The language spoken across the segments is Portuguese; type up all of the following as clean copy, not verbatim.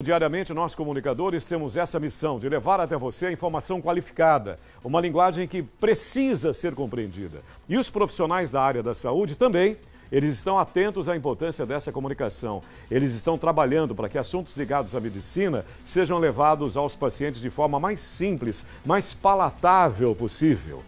Diariamente, nós comunicadores temos essa missão de levar até você a informação qualificada, uma linguagem que precisa ser compreendida. E os profissionais da área da saúde também, eles estão atentos à importância dessa comunicação. Eles estão trabalhando para que assuntos ligados à medicina sejam levados aos pacientes de forma mais simples, mais palatável possível.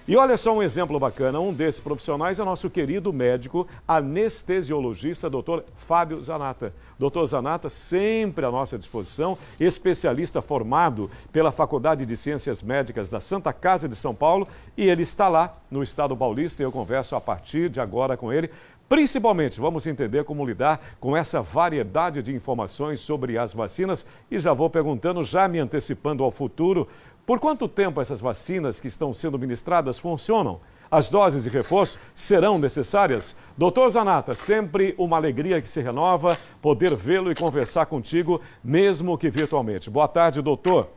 E olha só um exemplo bacana, um desses profissionais é nosso querido médico anestesiologista, Dr. Fábio Zanata. Dr. Zanata, sempre à nossa disposição, especialista formado pela Faculdade de Ciências Médicas da Santa Casa de São Paulo, e ele está lá no estado paulista e eu converso a partir de agora com ele. Principalmente, vamos entender como lidar com essa variedade de informações sobre as vacinas e já vou perguntando, já me antecipando ao futuro, por quanto tempo essas vacinas que estão sendo ministradas funcionam? As doses de reforço serão necessárias? Doutor Zanata, sempre uma alegria que se renova poder vê-lo e conversar contigo, mesmo que virtualmente. Boa tarde, doutor.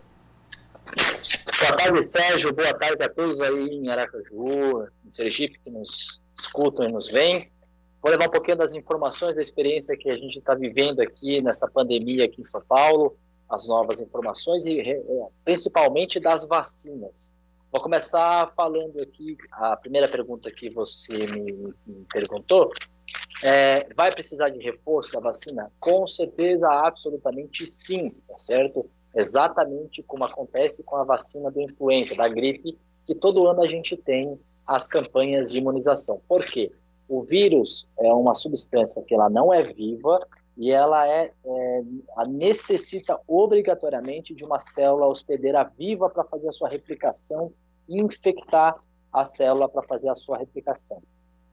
Boa tarde, Sérgio. Boa tarde a todos aí em Aracaju, em Sergipe, que nos escutam e nos veem. Vou levar um pouquinho das informações, da experiência que a gente está vivendo aqui nessa pandemia aqui em São Paulo, as novas informações e principalmente das vacinas. Vou começar falando aqui, a primeira pergunta que você me perguntou, vai precisar de reforço da vacina? Com certeza, absolutamente sim, tá certo? Exatamente como acontece com a vacina do influenza, da gripe, que todo ano a gente tem as campanhas de imunização. Por quê? O vírus é uma substância que ela não é viva e ela necessita obrigatoriamente de uma célula hospedeira viva para fazer a sua replicação e infectar a célula para fazer a sua replicação.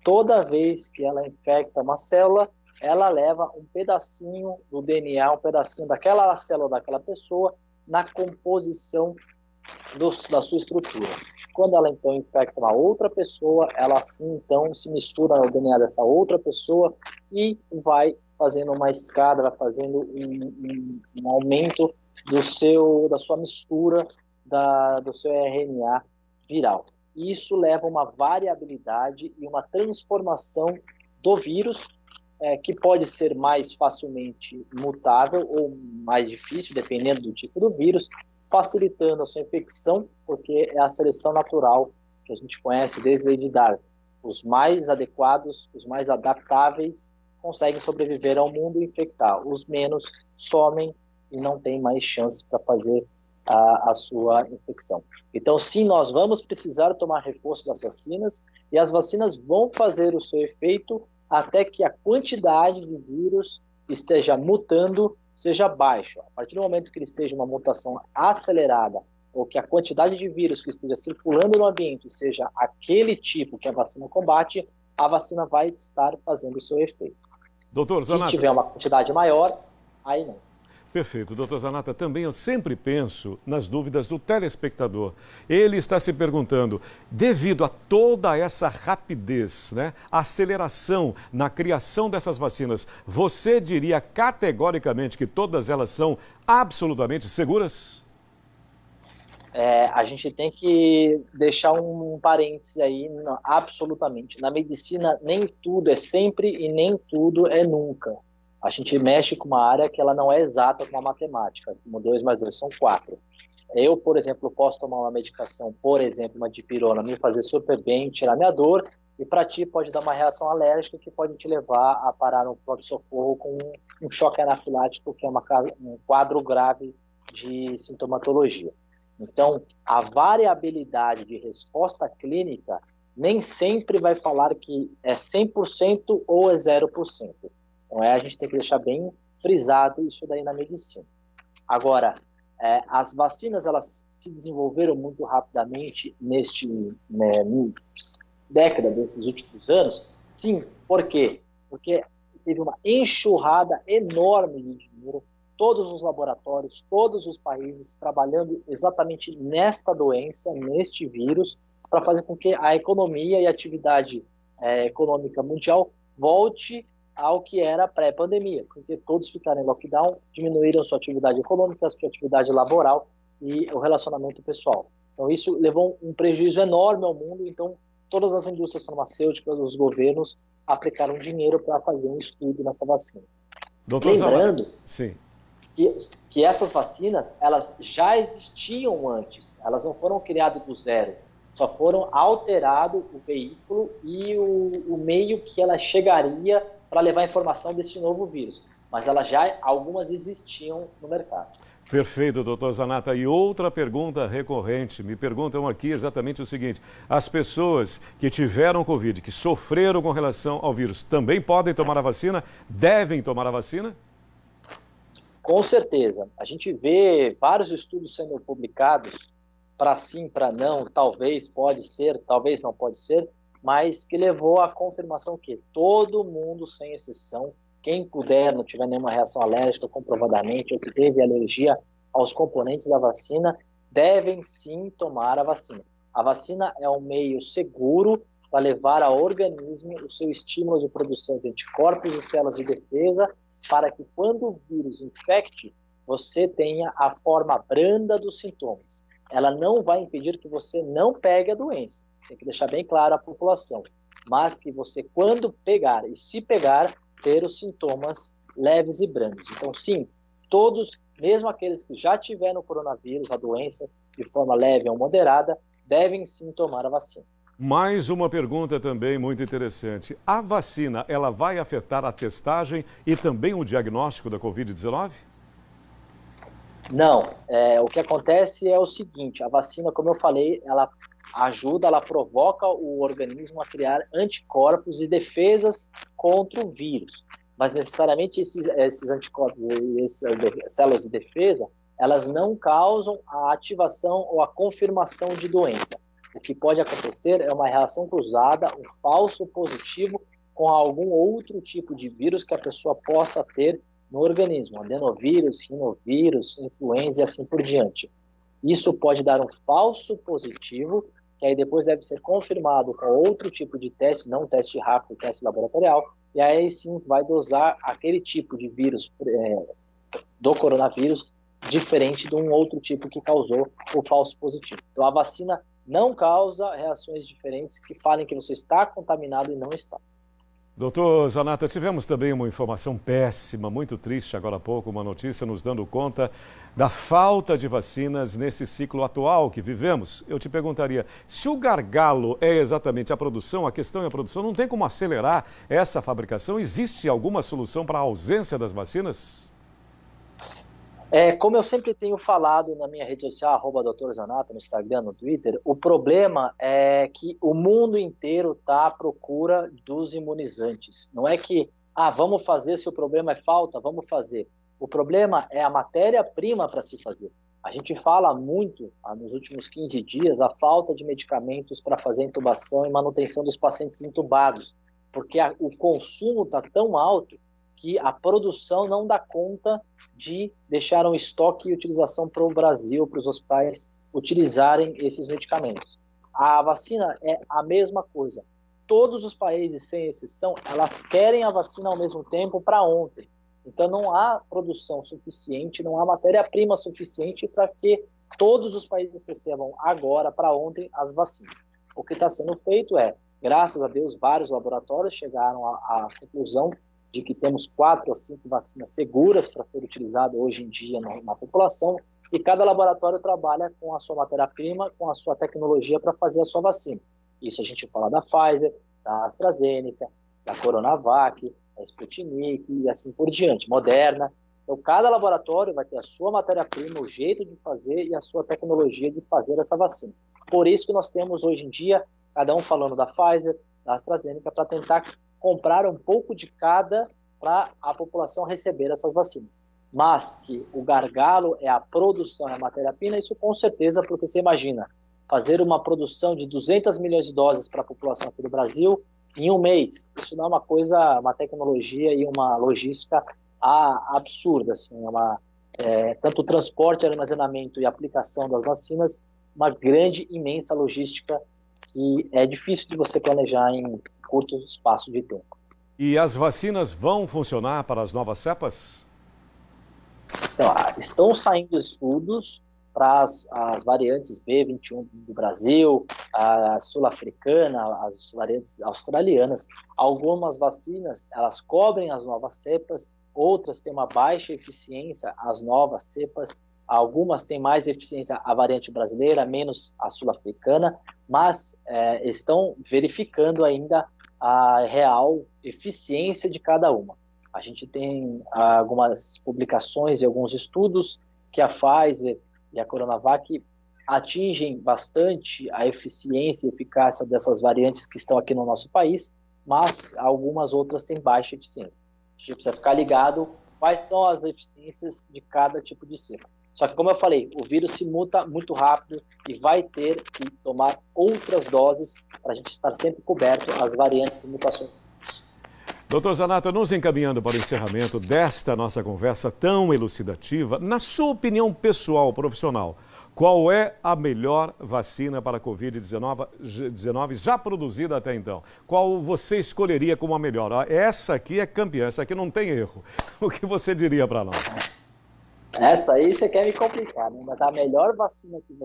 Toda vez que ela infecta uma célula, ela leva um pedacinho do DNA, um pedacinho daquela célula daquela pessoa na composição da sua estrutura. Quando ela então infecta uma outra pessoa, ela assim então se mistura no DNA dessa outra pessoa e vai fazendo uma escada, vai fazendo um aumento da sua mistura do seu RNA viral. E isso leva a uma variabilidade e uma transformação do vírus, que pode ser mais facilmente mutável ou mais difícil, dependendo do tipo do vírus, facilitando a sua infecção, porque é a seleção natural que a gente conhece desde a lei de Darwin. Os mais adequados, os mais adaptáveis, conseguem sobreviver ao mundo e infectar. Os menos somem e não têm mais chances para fazer a sua infecção. Então, sim, nós vamos precisar tomar reforço das vacinas e as vacinas vão fazer o seu efeito até que a quantidade de vírus esteja mutando seja baixo. A partir do momento que ele esteja uma mutação acelerada ou que a quantidade de vírus que esteja circulando no ambiente seja aquele tipo que a vacina combate, a vacina vai estar fazendo o seu efeito. Doutor Zanata, se tiver uma quantidade maior, aí não. Perfeito. Doutor Zanata, também eu sempre penso nas dúvidas do telespectador. Ele está se perguntando, devido a toda essa rapidez, a aceleração na criação dessas vacinas, você diria categoricamente que todas elas são absolutamente seguras? A gente tem que deixar um parênteses aí, não, absolutamente. Na medicina, nem tudo é sempre e nem tudo é nunca. A gente mexe com uma área que ela não é exata como a matemática, como 2 mais 2 são 4. Eu, por exemplo, posso tomar uma medicação, por exemplo, uma dipirona, me fazer super bem, tirar minha dor, e para ti pode dar uma reação alérgica que pode te levar a parar no pronto-socorro com um choque anafilático, que é um quadro grave de sintomatologia. Então, a variabilidade de resposta clínica nem sempre vai falar que é 100% ou é 0%. Então, a gente tem que deixar bem frisado isso daí na medicina. Agora, as vacinas, elas se desenvolveram muito rapidamente década desses últimos anos. Sim, por quê? Porque teve uma enxurrada enorme de dinheiro, todos os laboratórios, todos os países trabalhando exatamente nesta doença, neste vírus, para fazer com que a economia e a atividade econômica mundial volte ao que era pré-pandemia, porque todos ficaram em lockdown, diminuíram sua atividade econômica, sua atividade laboral e o relacionamento pessoal. Então isso levou um prejuízo enorme ao mundo, então todas as indústrias farmacêuticas, os governos aplicaram dinheiro para fazer um estudo nessa vacina. Doutor Lembrando, Zanata, sim. que, que essas vacinas, elas já existiam antes, elas não foram criadas do zero, só foram alterado o veículo e o meio que ela chegaria para levar informação desse novo vírus. Mas algumas existiam no mercado. Perfeito, doutor Zanata. E outra pergunta recorrente, me perguntam aqui exatamente o seguinte: as pessoas que tiveram Covid, que sofreram com relação ao vírus, também podem tomar a vacina? Devem tomar a vacina? Com certeza. A gente vê vários estudos sendo publicados, para sim, para não, talvez pode ser, talvez não pode ser, mas que levou à confirmação que todo mundo, sem exceção, quem puder, não tiver nenhuma reação alérgica comprovadamente ou que teve alergia aos componentes da vacina, devem sim tomar a vacina. A vacina é um meio seguro para levar ao organismo o seu estímulo de produção de anticorpos e células de defesa para que quando o vírus infecte, você tenha a forma branda dos sintomas. Ela não vai impedir que você não pegue a doença, tem que deixar bem claro à população, mas que você, quando pegar e se pegar, ter os sintomas leves e brandos. Então, sim, todos, mesmo aqueles que já tiveram coronavírus, a doença, de forma leve ou moderada, devem sim tomar a vacina. Mais uma pergunta também muito interessante. A vacina, ela vai afetar a testagem e também o diagnóstico da Covid-19? Não, o que acontece é o seguinte, a vacina, como eu falei, ela ajuda, ela provoca o organismo a criar anticorpos e defesas contra o vírus. Mas necessariamente esses anticorpos e essas células de defesa, elas não causam a ativação ou a confirmação de doença. O que pode acontecer é uma reação cruzada, um falso positivo com algum outro tipo de vírus que a pessoa possa ter no organismo, adenovírus, rinovírus, influenza e assim por diante. Isso pode dar um falso positivo, que aí depois deve ser confirmado com outro tipo de teste, não um teste rápido, teste laboratorial, e aí sim vai dosar aquele tipo de vírus do coronavírus diferente de um outro tipo que causou o falso positivo. Então a vacina não causa reações diferentes que falem que você está contaminado e não está. Doutor Zanata, tivemos também uma informação péssima, muito triste agora há pouco, uma notícia nos dando conta da falta de vacinas nesse ciclo atual que vivemos. Eu te perguntaria, se o gargalo é exatamente a produção, a questão é a produção, não tem como acelerar essa fabricação? Existe alguma solução para a ausência das vacinas? Como eu sempre tenho falado na minha rede social, @Dr. Zanata, no Instagram, no Twitter, o problema é que o mundo inteiro está à procura dos imunizantes. Não é que, vamos fazer, se o problema é falta, vamos fazer. O problema é a matéria-prima para se fazer. A gente fala muito, nos últimos 15 dias, a falta de medicamentos para fazer intubação e manutenção dos pacientes intubados, porque o consumo está tão alto que a produção não dá conta de deixar um estoque e utilização para o Brasil, para os hospitais utilizarem esses medicamentos. A vacina é a mesma coisa. Todos os países, sem exceção, elas querem a vacina ao mesmo tempo para ontem. Então não há produção suficiente, não há matéria-prima suficiente para que todos os países recebam agora, para ontem, as vacinas. O que está sendo feito graças a Deus, vários laboratórios chegaram à conclusão de que temos 4 ou 5 vacinas seguras para ser utilizadas hoje em dia na população, e cada laboratório trabalha com a sua matéria-prima, com a sua tecnologia para fazer a sua vacina. Isso a gente fala da Pfizer, da AstraZeneca, da Coronavac, da Sputnik e assim por diante, Moderna. Então, cada laboratório vai ter a sua matéria-prima, o jeito de fazer e a sua tecnologia de fazer essa vacina. Por isso que nós temos hoje em dia, cada um falando da Pfizer, da AstraZeneca, para tentar comprar um pouco de cada para a população receber essas vacinas. Mas que o gargalo é a produção, é a matéria-prima, isso com certeza, porque você imagina, fazer uma produção de 200 milhões de doses para a população aqui do Brasil em um mês, isso não é uma coisa, uma tecnologia e uma logística absurda, assim, tanto o transporte, armazenamento e aplicação das vacinas, uma grande, imensa logística que é difícil de você planejar em curto espaço de tempo. E as vacinas vão funcionar para as novas cepas? Então, estão saindo estudos para as variantes B21 do Brasil, a sul-africana, as variantes australianas. Algumas vacinas, elas cobrem as novas cepas, outras têm uma baixa eficiência, as novas cepas, algumas têm mais eficiência a variante brasileira, menos a sul-africana, mas estão verificando ainda a real eficiência de cada uma. A gente tem algumas publicações e alguns estudos que a Pfizer e a Coronavac atingem bastante a eficiência e eficácia dessas variantes que estão aqui no nosso país, mas algumas outras têm baixa eficiência. A gente precisa ficar ligado quais são as eficiências de cada tipo de cepa. Só que, como eu falei, o vírus se muta muito rápido e vai ter que tomar outras doses para a gente estar sempre coberto às variantes e mutações. Doutor Zanata, nos encaminhando para o encerramento desta nossa conversa tão elucidativa, na sua opinião pessoal, profissional, qual é a melhor vacina para a Covid-19 já produzida até então? Qual você escolheria como a melhor? Essa aqui é campeã, essa aqui não tem erro. O que você diria para nós? Essa aí você quer me complicar, né? Mas a melhor vacina que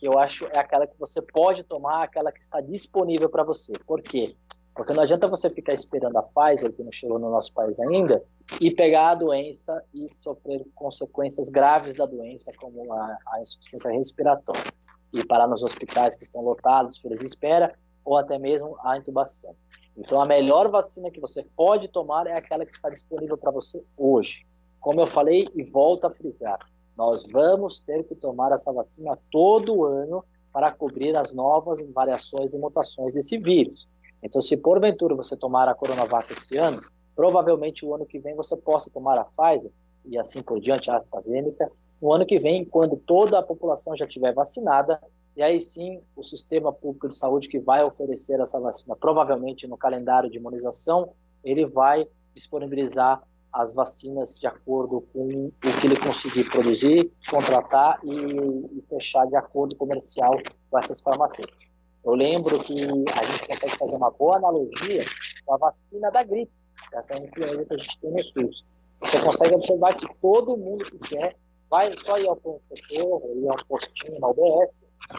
eu acho é aquela que você pode tomar, aquela que está disponível para você. Por quê? Porque não adianta você ficar esperando a Pfizer, que não chegou no nosso país ainda, e pegar a doença e sofrer consequências graves da doença, como a insuficiência respiratória, e parar nos hospitais que estão lotados, filas de espera, ou até mesmo a intubação. Então, a melhor vacina que você pode tomar é aquela que está disponível para você hoje. Como eu falei e volto a frisar, nós vamos ter que tomar essa vacina todo ano para cobrir as novas variações e mutações desse vírus. Então, se porventura você tomar a Coronavac esse ano, provavelmente o ano que vem você possa tomar a Pfizer e assim por diante, a AstraZeneca. No ano que vem, quando toda a população já estiver vacinada, e aí sim o sistema público de saúde que vai oferecer essa vacina, provavelmente no calendário de imunização, ele vai disponibilizar as vacinas de acordo com o que ele conseguir produzir, contratar e fechar de acordo comercial com essas farmacêuticas. Eu lembro que a gente consegue fazer uma boa analogia com a vacina da gripe, essa influenza que a gente tem no SUS. Você consegue observar que todo mundo que quer vai só ir ao pronto-socorro, ir ao postinho, na UBS,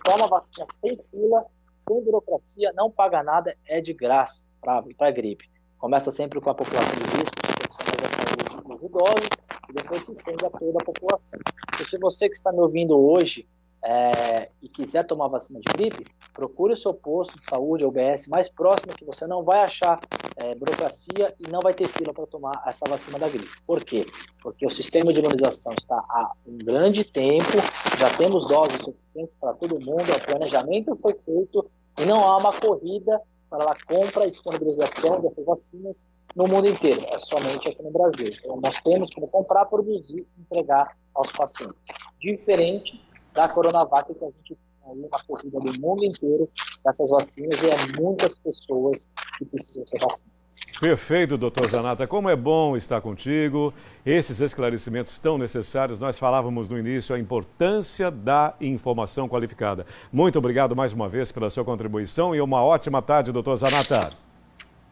toma vacina sem fila, sem burocracia, não paga nada, é de graça para a gripe. Começa sempre com a população de risco, os idosos, e depois se estende a toda a população. Então, se você que está me ouvindo hoje e quiser tomar vacina de gripe, procure o seu posto de saúde, UBS, mais próximo, que você não vai achar burocracia e não vai ter fila para tomar essa vacina da gripe. Por quê? Porque o sistema de imunização está há um grande tempo, já temos doses suficientes para todo mundo, o planejamento foi feito e não há uma corrida para a compra e disponibilização dessas vacinas no mundo inteiro, é somente aqui no Brasil. Então, nós temos como comprar, produzir e entregar aos pacientes. Diferente da Coronavac, que a gente tem aí uma corrida do mundo inteiro dessas vacinas e é muitas pessoas que precisam ser vacinadas. Perfeito, doutor Zanata. Como é bom estar contigo. Esses esclarecimentos tão necessários. Nós falávamos no início a importância da informação qualificada. Muito obrigado mais uma vez pela sua contribuição e uma ótima tarde, doutor Zanata.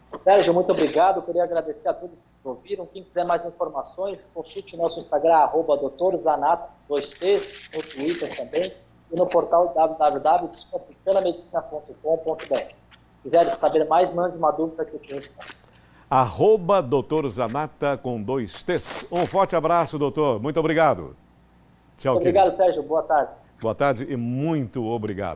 Sérgio, muito obrigado. Eu queria agradecer a todos que ouviram. Quem quiser mais informações, consulte nosso Instagram, @doutorzanato, 2Ts, no Twitter também, e no portal www.descomplicandomedicina.com.br. Quiser saber mais, mande uma dúvida que eu te respondo. @doutorzanata com 2Ts. Um forte abraço, doutor. Muito obrigado. Tchau, Obrigado, Sérgio. Boa tarde. Boa tarde e muito obrigado.